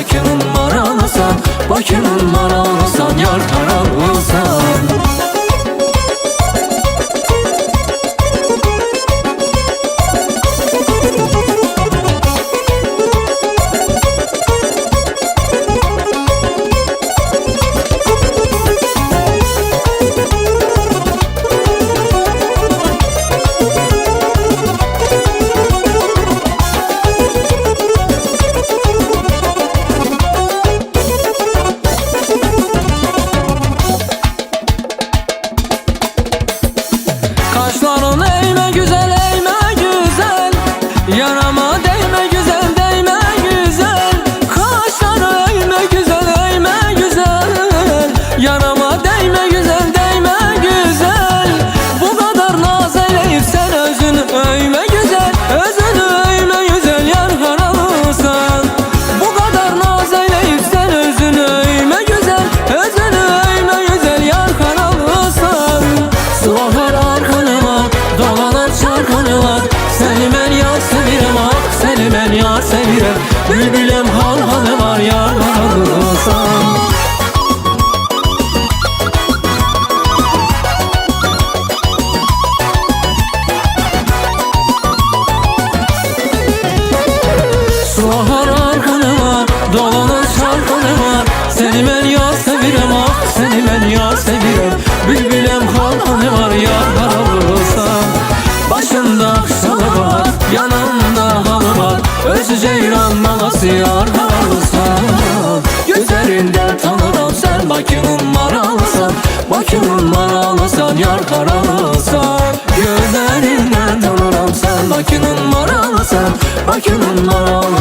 Bakının maralısan, Bakının maralısan, yar karalısan. Kaşların eğme güzel, eğme güzel, yanama değme güzel, değme güzel. Kaşları eğme güzel, eğme güzel, yanama değme güzel, değme güzel. Bu kadar naz eyleyip sen özünü öyme güzel, özünü öyme güzel, yar karalısan. Bu kadar naz eyleyip sen özünü öyme güzel, özünü öyme güzel, yar karalısan. Sular arkanıma, dolanır çarkanıma, seni ben yar sevirem, ah seni ben yar sevirem. Bülbülüm hal halı var, yar karalısan. Sular arkanıma, dolanır çarkanıma, seni ben yar sevirem, ah seni ben yar sevirem. Bülbülüm hal halı var, yar karalısan. Başında şalı var, yanında halı var, özü ceyran malası, yar karalısan. Gözlerinden tanırım sen Bakının maralısan, Bakının maralısan, yar karalısan. Gözlerinden tanırım sen Bakının maralısan, Bakının maralısan.